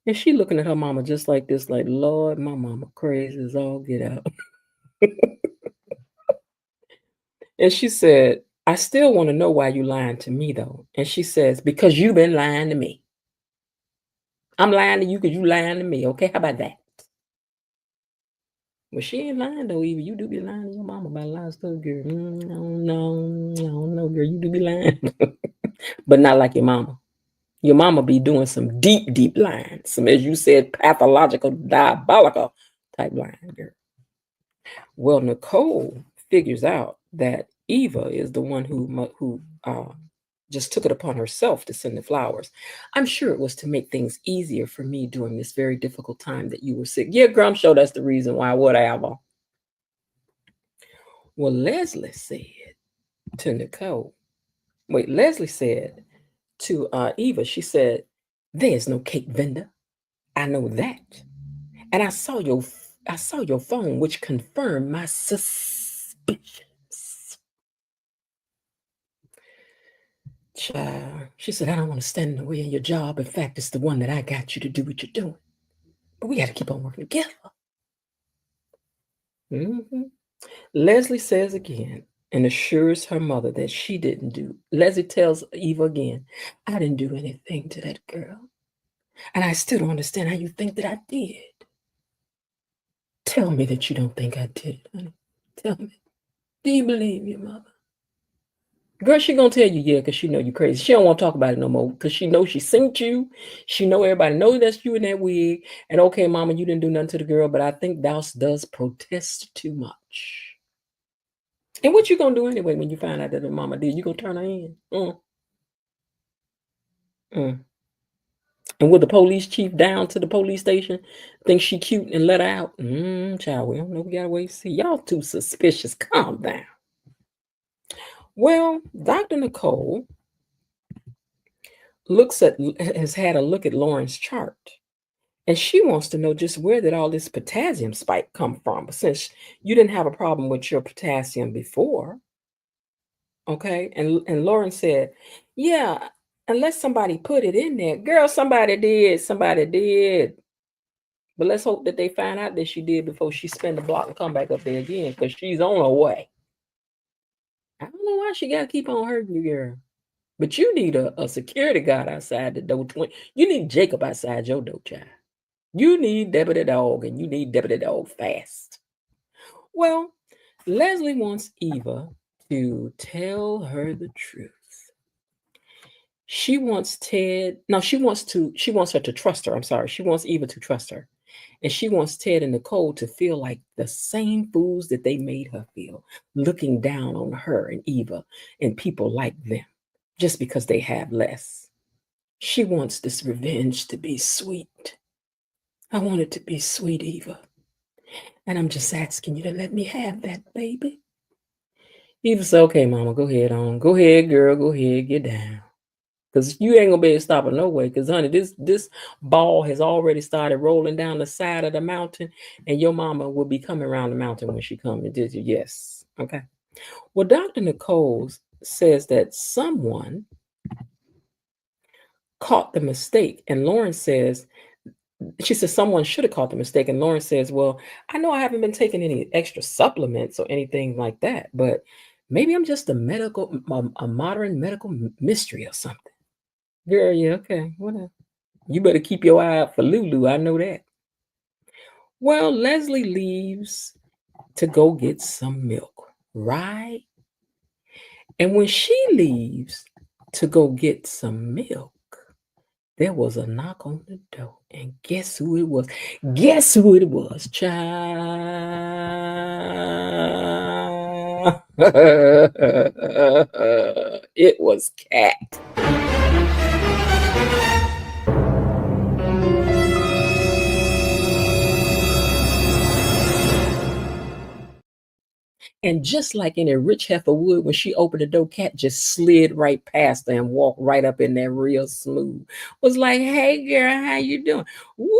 And she looking at her mama just like this, like, Lord, my mama crazy as all get out. And she said, I still want to know why you lying to me, though. And she says, because you've been lying to me. I'm lying to you because you lying to me. Okay, how about that? Well, she ain't lying, though, Eva. You do be lying to your mama about a lot of stuff, girl. I don't know, girl. You do be lying. But not like your mama. Your mama be doing some deep, deep lying. Some, as you said, pathological, diabolical type lying, girl. Well, Nicole figures out that Eva is the one who just took it upon herself to send the flowers. I'm sure it was to make things easier for me during this very difficult time that you were sick. Yeah, girl, I'm sure that's the reason why, whatever. Well, Leslie said to Nicole, Leslie said to Eva, she said, there's no cake vendor. I know that. And I saw your phone, which confirmed my suspicions. Child, she said, I don't want to stand in the way of your job. In fact, it's the one that I got you to do what you're doing. But we got to keep on working together. Mm-hmm. Leslie says again and assures her mother that she didn't do. Leslie tells Eva again, I didn't do anything to that girl. And I still don't understand how you think that I did. Tell me that you don't think I did it, honey. Tell me. Do you believe your mother? Girl, she gonna tell you, yeah, because she know you crazy. She don't want to talk about it no more because she know she synced you. She know everybody knows that's you in that wig. And okay, mama, you didn't do nothing to the girl, but I think Douse does protest too much. And what you gonna do anyway when you find out that the mama did? You gonna turn her in? Mm. And with the police chief down to the police station, think she cute and let her out. Child, we don't know. We gotta wait to see. Y'all too suspicious. Calm down. Well, Dr. Nicole has had a look at Lauren's chart. And she wants to know just where did all this potassium spike come from? Since you didn't have a problem with your potassium before, okay? And Lauren said, yeah, unless somebody put it in there. Girl, somebody did. Somebody did. But let's hope that they find out that she did before she spin the block and come back up there again, because she's on her way. I don't know why she got to keep on hurting you, girl. But you need a security guard outside the door. You need Jacob outside your door, child. You need Debbie the dog, and you need Debbie the dog fast. Well, Leslie wants Eva to tell her the truth. She wants she wants her to trust her. I'm sorry. She wants Eva to trust her. And she wants Ted and Nicole to feel like the same fools that they made her feel, looking down on her and Eva and people like them, just because they have less. She wants this revenge to be sweet. I want it to be sweet, Eva. And I'm just asking you to let me have that, baby. Eva said, okay, mama, go ahead on. Go ahead, girl. Go ahead. Get down. Because you ain't going to be able to stop her no way. Because, honey, this ball has already started rolling down the side of the mountain. And your mama will be coming around the mountain when she comes. Yes. Okay. Well, Dr. Nicole says that someone caught the mistake. And Lauren says, she says someone should have caught the mistake. And Lauren says, well, I know I haven't been taking any extra supplements or anything like that, but maybe I'm just a modern medical mystery or something. Girl, yeah, okay, whatever. You better keep your eye out for Lulu. I know that. Well, Leslie leaves to go get some milk, right? And when she leaves to go get some milk, there was a knock on the door. And guess who it was? Guess who it was, child? It was Cat. And just like in a rich heifer would, when she opened the door, Cat just slid right past her and walked right up in there real smooth. Was like, hey girl, how you doing? Woo!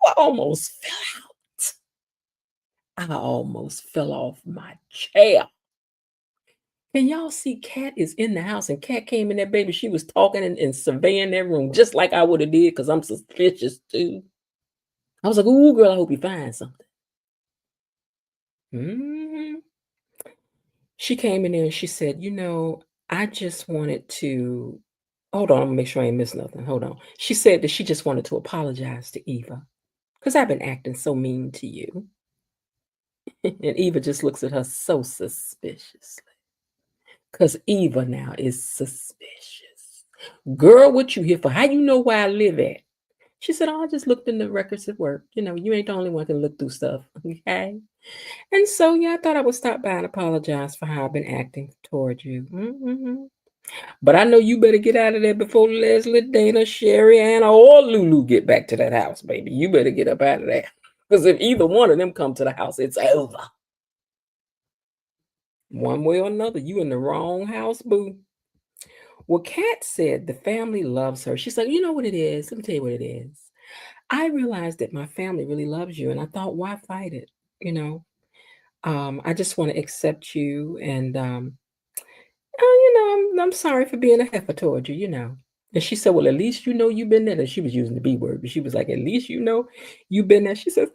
I almost fell out. I almost fell off my chair. Can y'all see Cat is in the house, and Cat came in there, baby. She was talking and surveying that room just like I would have did, because I'm suspicious too. I was like, ooh, girl, I hope you find something. Mm-hmm. She came in there and she said, I just wanted to, hold on, I'm gonna make sure I ain't miss nothing. Hold on. She said that she just wanted to apologize to Eva because I've been acting so mean to you. And Eva just looks at her so suspiciously. Because Eva now is suspicious. Girl, what you here for? How you know where I live at? She said, oh, I just looked in the records at work. You ain't the only one can look through stuff. Okay. And so, yeah, I thought I would stop by and apologize for how I've been acting toward you. Mm-hmm. But I know you better get out of there before Leslie, Dana, Sherry, Anna, or Lulu get back to that house, baby. You better get up out of there. Because if either one of them come to the house, it's over. One way or another, you in the wrong house, boo. Well, Kat said the family loves her. She's like, you know what it is? Let me tell you what it is. I realized that my family really loves you, and I thought, why fight it? You know, I just want to accept you, and I'm sorry for being a heifer toward you. And she said, well, at least you've been there. And she was using the B word, but she was like, at least you've been there. She said,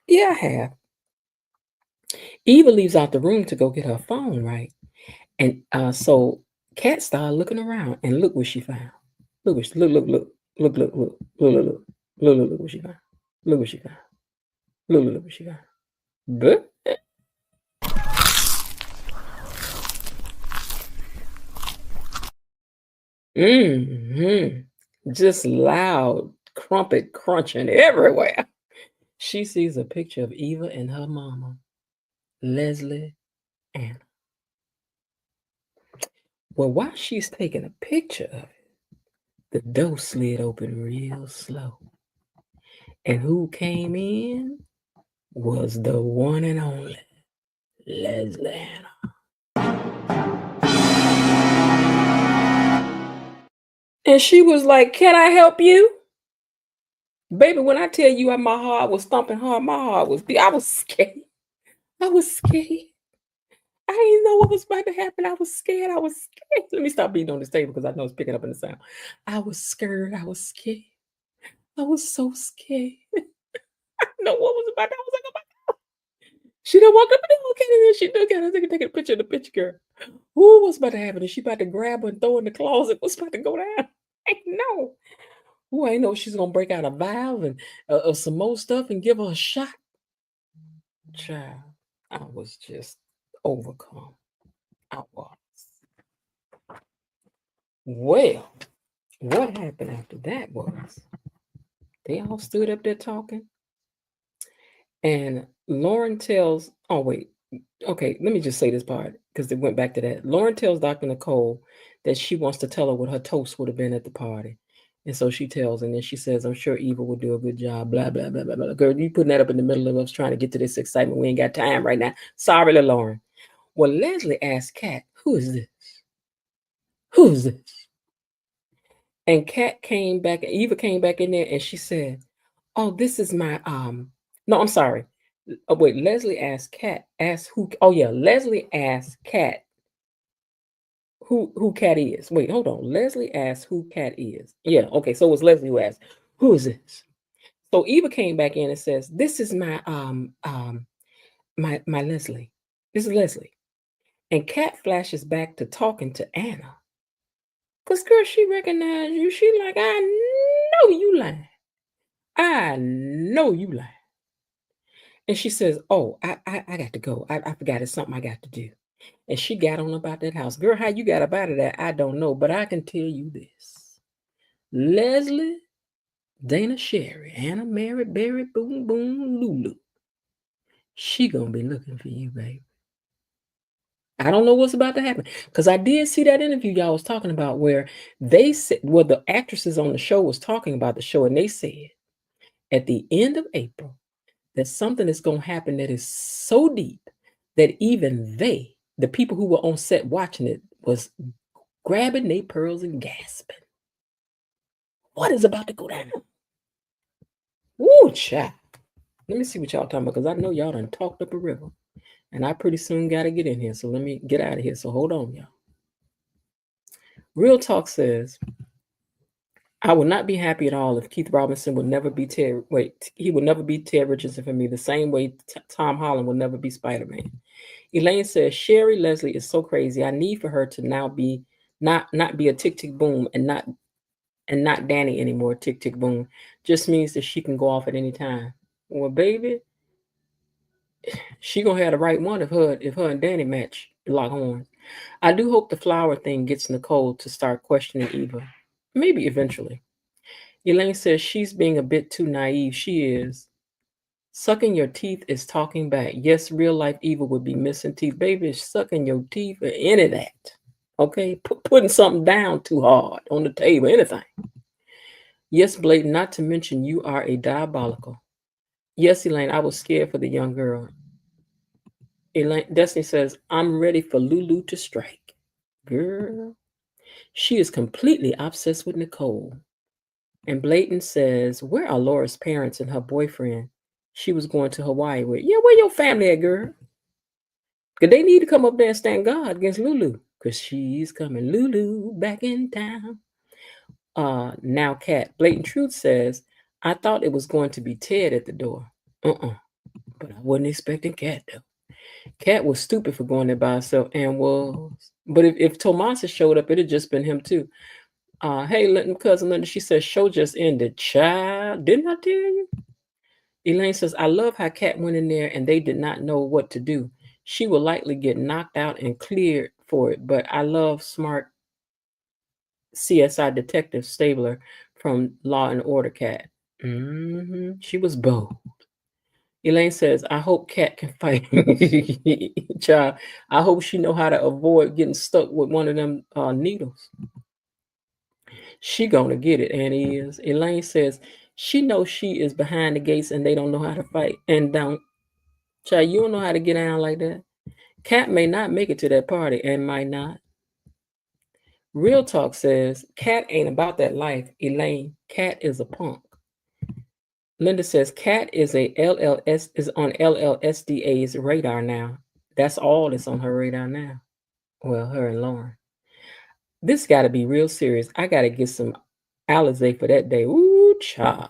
yeah, I have. Eva leaves out the room to go get her phone, right? And so Kat started looking around, and look what she found. Look what what she found. Look what she found. Look what she found. But just loud crumpet crunching everywhere. She sees a picture of Eva and her mama, Leslie Anna. Well, while she's taking a picture of it, the door slid open real slow. And who came in was the one and only Leslie Anna. And she was like, "Can I help you?" Baby, when I tell you my heart was thumping hard, my heart was beat. I was scared. I was scared. I didn't know what was about to happen. I was scared. I was scared. Let me stop beating on this table because I know it's picking up in the sound. I was scared. I was scared. I was so scared. I know what was about to happen. I was like, oh my God. She done walked up and down. Okay, and then she done got us taking a picture of the picture girl. Ooh, what's about to happen? Is she about to grab her and throw her in the closet? What's about to go down? I know. Ooh, I know she's gonna break out a valve and some more stuff and give her a shot. Child, I was just overcome. I was. Well, what happened after that was they all stood up there talking, and Lauren tells, oh, wait, okay, let me just say this part because it went back to that. Lauren tells Dr. Nicole that she wants to tell her what her toast would have been at the party. And so she tells, and then she says, I'm sure Eva would do a good job, blah, blah, blah, blah, blah. Girl, you putting that up in the middle of us trying to get to this excitement. We ain't got time right now. Sorry, Lauren. Well, Leslie asked Kat, who is this? Who's this? And Kat came back, Eva came back in there and she said, oh, this is my, no, I'm sorry. Oh, wait, Leslie asked who, oh yeah, Leslie asked Kat who Kat is. Wait, hold on. Leslie asked who Kat is. Yeah, okay, so it was Leslie who asked, who is this? So Eva came back in and says, this is my my Leslie. This is Leslie. And Kat flashes back to talking to Anna. Cause girl, she recognized you. She like, I know you lying. I know you lying. And she says, oh, I got to go. I forgot it's something I got to do. And she got on about that house. Girl, how you got up out of that, I don't know. But I can tell you this. Leslie, Dana Sherry, Anna Mary, Berry, Boom, Boom, Lulu. She gonna be looking for you, baby. I don't know what's about to happen. Because I did see that interview y'all was talking about where they said, well, the actresses on the show was talking about the show, and they said at the end of April, that something is going to happen that is so deep that even they, the people who were on set watching it, was grabbing their pearls and gasping. What is about to go down? Woo, child. Let me see what y'all talking about, because I know y'all done talked up a river. And I pretty soon got to get in here. So let me get out of here. So hold on, y'all. Real Talk says, I would not be happy at all if Keith Robinson would never be Ted. Wait, he would never be Ted Richardson for me, the same way Tom Holland would never be Spider-Man. Elaine says, Sherry Leslie is so crazy. I need for her to now be not be a tick tick boom and not Danny anymore. Tick tick boom just means that she can go off at any time. Well, baby, she gonna have the right one if her and Danny match lock horns. I do hope the flower thing gets Nicole to start questioning Eva. Maybe eventually. Elaine says she's being a bit too naive. She is. Sucking your teeth is talking back. Yes, real life Eva would be missing teeth. Baby, sucking your teeth or any of that. Okay? Putting something down too hard on the table, anything. Yes, Blake, not to mention you are a diabolical. Yes, Elaine, I was scared for the young girl. Elaine, Destiny says, I'm ready for Lulu to strike. Girl, she is completely obsessed with Nicole. And Blayton says, where are Laura's parents and her boyfriend? She was going to Hawaii with. Yeah, where your family at, girl? Because they need to come up there and stand guard against Lulu. Because she's coming. Lulu back in town. Now, Kat. Blatant Truth says, I thought it was going to be Ted at the door. But I wasn't expecting Kat, though. Kat was stupid for going there by herself and was. But if Tomasa showed up, it had just been him, too. Hey, cousin Linda, she says, show just ended. Child, didn't I tell you? Elaine says, I love how Kat went in there and they did not know what to do. She will likely get knocked out and cleared for it, but I love smart CSI detective Stabler from Law and Order Kat. She was bold. Elaine says, I hope Kat can fight. Child, I hope she know how to avoid getting stuck with one of them needles. She gonna get it, and is. Elaine says she knows she is behind the gates and they don't know how to fight. And don't. Child, you don't know how to get down like that. Cat may not make it to that party and might not. Real Talk says Cat ain't about that life. Elaine, Cat is a punk. Linda says Cat is on LLSDA's radar now. That's all that's on her radar now. Well, her and Lauren. This got to be real serious. I got to get some Alizé for that day. Ooh, child.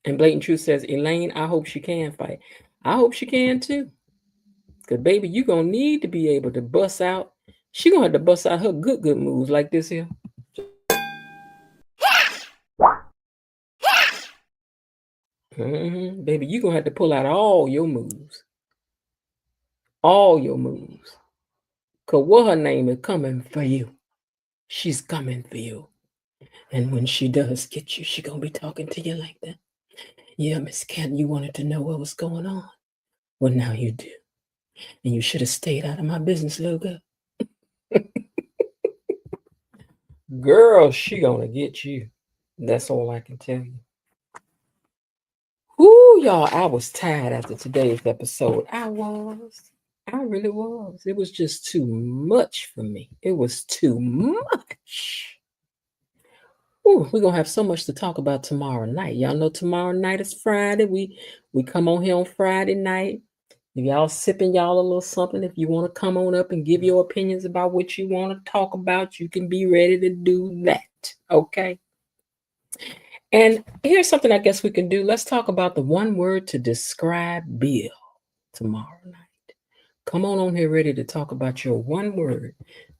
And Blatant Truth says, Elaine, I hope she can fight. I hope she can too. Because, baby, you going to need to be able to bust out. She going to have to bust out her good moves like this here. Baby, you going to have to pull out all your moves. All your moves. Because what her name is coming for you. She's coming for you. And when she does get you, she going to be talking to you like that. Yeah, Miss Cat, you wanted to know what was going on. Well, now you do. And you should have stayed out of my business, logo. Girl, she gonna get you. That's all I can tell you. Whoo, y'all, I was tired after today's episode. I really was. It was just too much for me. It was too much. Ooh, we're gonna have so much to talk about tomorrow night. Y'all know tomorrow night is Friday. We come on here on Friday night. If y'all sipping y'all a little something, if you want to come on up and give your opinions about what you want to talk about, you can be ready to do that. Okay. And here's something I guess we can do. Let's talk about the one word to describe Bill tomorrow night. Come on here ready to talk about your one word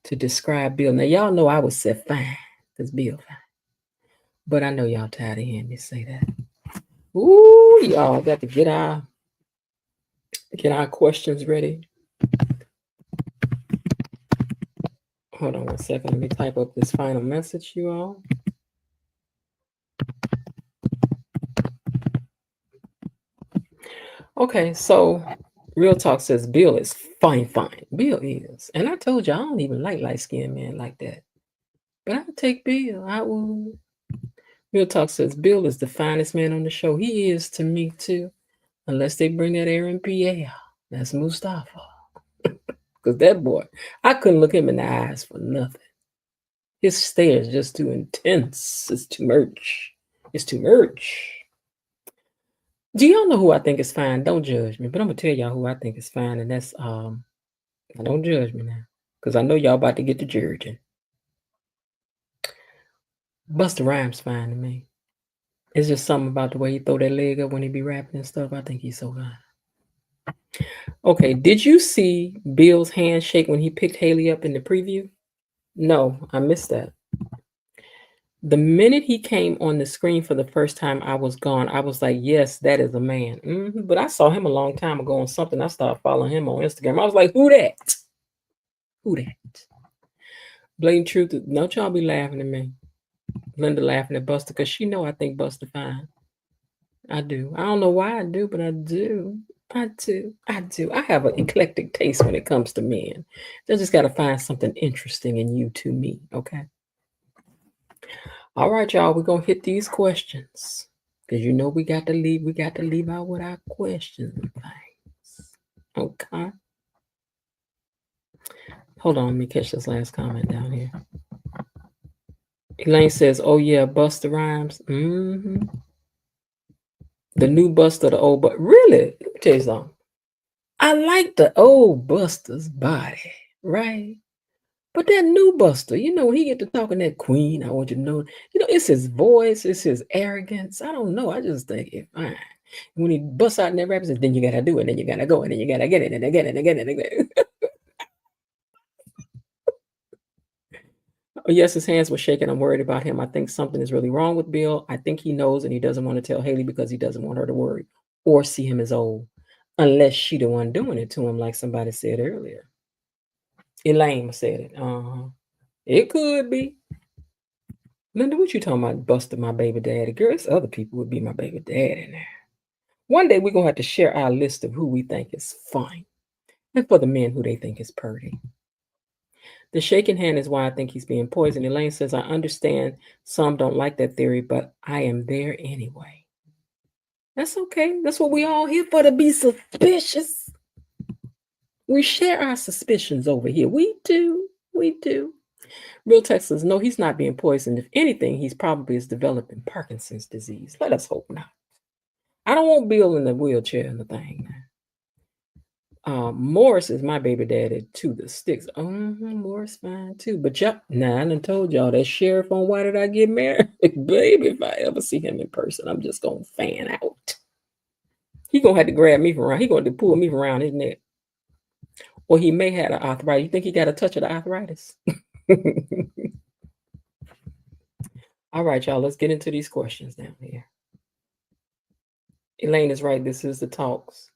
to describe Bill. Now, y'all know I would say fine, because Bill fine. But I know y'all tired of hearing me say that. Ooh, y'all got to get our questions ready. Hold on 1 second. Let me type up this final message, you all. Okay, so Real Talk says Bill is fine. Bill is. And I told you I don't even like light-skinned men like that. But I would take Bill. I would. Real Talk says Bill is the finest man on the show. He is to me too. Unless they bring that Aaron Pierre. That's Mustafa. Because that boy, I couldn't look him in the eyes for nothing. His stare is just too intense. It's too much. It's too much. Do y'all know who I think is fine? Don't judge me, but I'm gonna tell y'all who I think is fine, and that's don't judge me now, because I know y'all about to get to judging. Busta Rhymes fine to me. It's just something about the way he throw that leg up when he be rapping and stuff. I think he's so fine. Okay, did you see Bill's handshake when he picked Haley up in the preview? No, I missed that. The minute he came on the screen for the first time, I was gone. I was like, yes, that is a man. But I saw him a long time ago on something. I started following him on Instagram. I was like, who that? Who that? Blatant Truth, don't y'all be laughing at me. Linda laughing at Buster because she know I think Buster fine. I do. I don't know why I do, but I do. I have an eclectic taste when it comes to men. I just got to find something interesting in you to me, okay? All right, y'all, we're going to hit these questions. Because you know we got to leave out with our questions and things. Okay. Hold on, let me catch this last comment down here. Elaine says, oh yeah, Busta Rhymes. The new Buster, the old Buster. Really? Let me tell you something. I like the old Buster's body, right? But that new Buster, you know, when he get to talking that queen, I want you to know, it's his voice, it's his arrogance. I don't know. I just think it's fine. When he busts out in that rap, says, then you gotta do it, then you gotta go, and then you gotta get it, and again, and again, and again. Oh, yes, his hands were shaking. I'm worried about him. I think something is really wrong with Bill. I think he knows and he doesn't want to tell Haley because he doesn't want her to worry or see him as old. Unless she the one doing it to him, like somebody said earlier. Elaine said it. It could be. Linda, what you talking about busting my baby daddy? Girl, it's other people would be my baby daddy in there. One day we're going to have to share our list of who we think is fine. And for the men who they think is purty. The shaking hand is why I think he's being poisoned. Elaine says, I understand some don't like that theory, but I am there anyway. That's okay. That's what we all here for, to be suspicious. We share our suspicions over here. We do. We do. Real Text says, no, he's not being poisoned. If anything, he's probably is developing Parkinson's disease. Let us hope not. I don't want Bill in the wheelchair and the thing. Morris is my baby daddy to the sticks. Morris fine too. But y'all, I done told y'all that sheriff on Why Did I Get Married? Baby, if I ever see him in person, I'm just gonna fan out. He gonna have to grab me from around. He gonna have to pull me from around his neck. Or he may have an arthritis. You think he got a touch of the arthritis? All right, y'all, let's get into these questions down here. Elaine is right. This is the talks.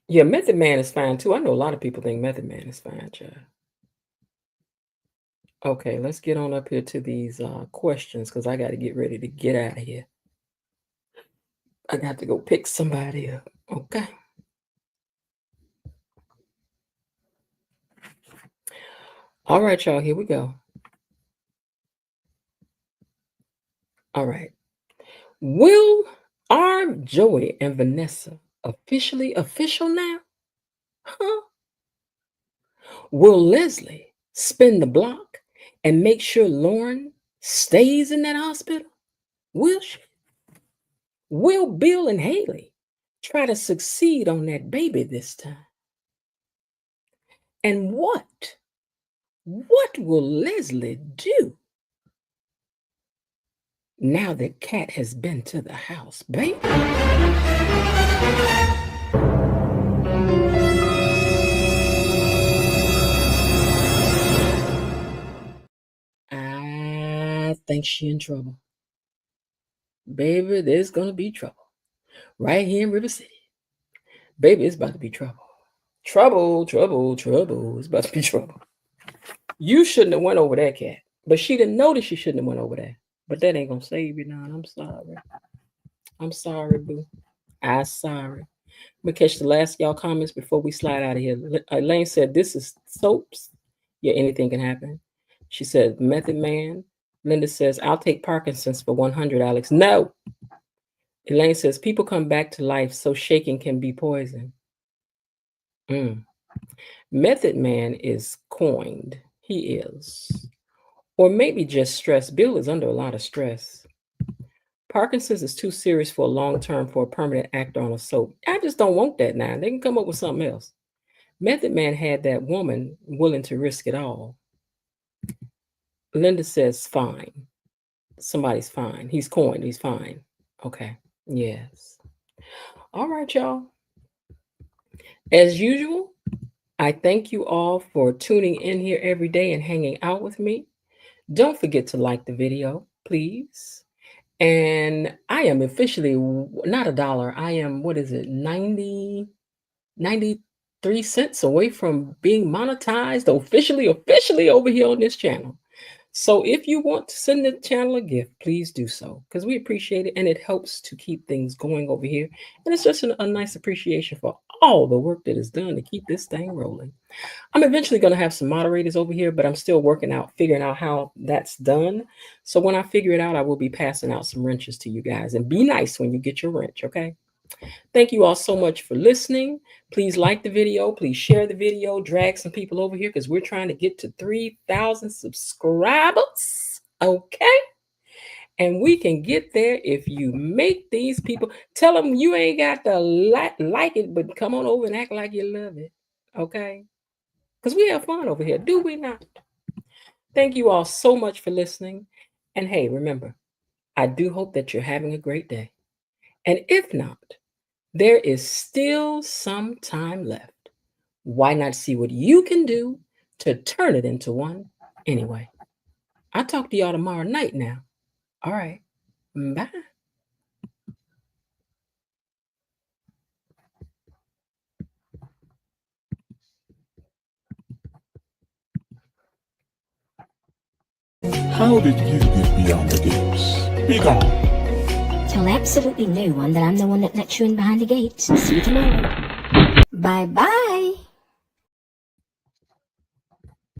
Yeah, Method Man is fine too. I know a lot of people think Method Man is fine, child. Okay, let's get on up here to these questions because I got to get ready to get out of here. I got to go pick somebody up. Okay. All right, y'all, here we go. All right. Will are Joey and Vanessa official now? Huh? Will Leslie spin the block and make sure Lauren stays in that hospital? Will she? Will Bill and Haley try to succeed on that baby this time? And what will Leslie do now that Cat has been to the house, baby? I think she in trouble. Baby, there's going to be trouble. Right here in River City. Baby, it's about to be trouble. Trouble. It's about to be trouble. You shouldn't have went over there, Cat. But she didn't know that she shouldn't have went over there. But that ain't going to save you now. I'm sorry. I'm sorry, boo. I'm sorry. I'm going to catch the last of y'all comments before we slide out of here. Elaine said, this is soaps. Yeah, anything can happen. She said, Method Man. Linda says, I'll take Parkinson's for 100, Alex. No. Elaine says, people come back to life so shaking can be poison. Method Man is coined. He is. Or maybe just stress. Bill is under a lot of stress. Parkinson's is too serious for a long term for a permanent actor on a soap. I just don't want that now. They can come up with something else. Method Man had that woman willing to risk it all. Linda says, fine. Somebody's fine. He's coined. He's fine. Okay. Yes. All right, y'all. As usual, I thank you all for tuning in here every day and hanging out with me. Don't forget to like the video, please. And I am officially not $1. I am, 93 cents away from being monetized officially over here on this channel. So if you want to send the channel a gift, please do so because we appreciate it and it helps to keep things going over here. And it's just a nice appreciation for all the work that is done to keep this thing rolling. I'm eventually going to have some moderators over here, but I'm still figuring out how that's done. So when I figure it out, I will be passing out some wrenches to you guys. And be nice when you get your wrench, okay? Thank you all so much for listening. Please like the video. Please share the video. Drag some people over here because we're trying to get to 3,000 subscribers. Okay? And we can get there if you make these people. Tell them you ain't got to like it, but come on over and act like you love it. Okay? Because we have fun over here. Do we not? Thank you all so much for listening. And hey, remember, I do hope that you're having a great day. And if not, there is still some time left. Why not see what you can do to turn it into one anyway? I'll talk to y'all tomorrow night now. All right. Bye.
How did you get beyond the gates? Be gone.
Tell absolutely no one that I'm the one that let you in behind the gates. See you tomorrow. Bye-bye.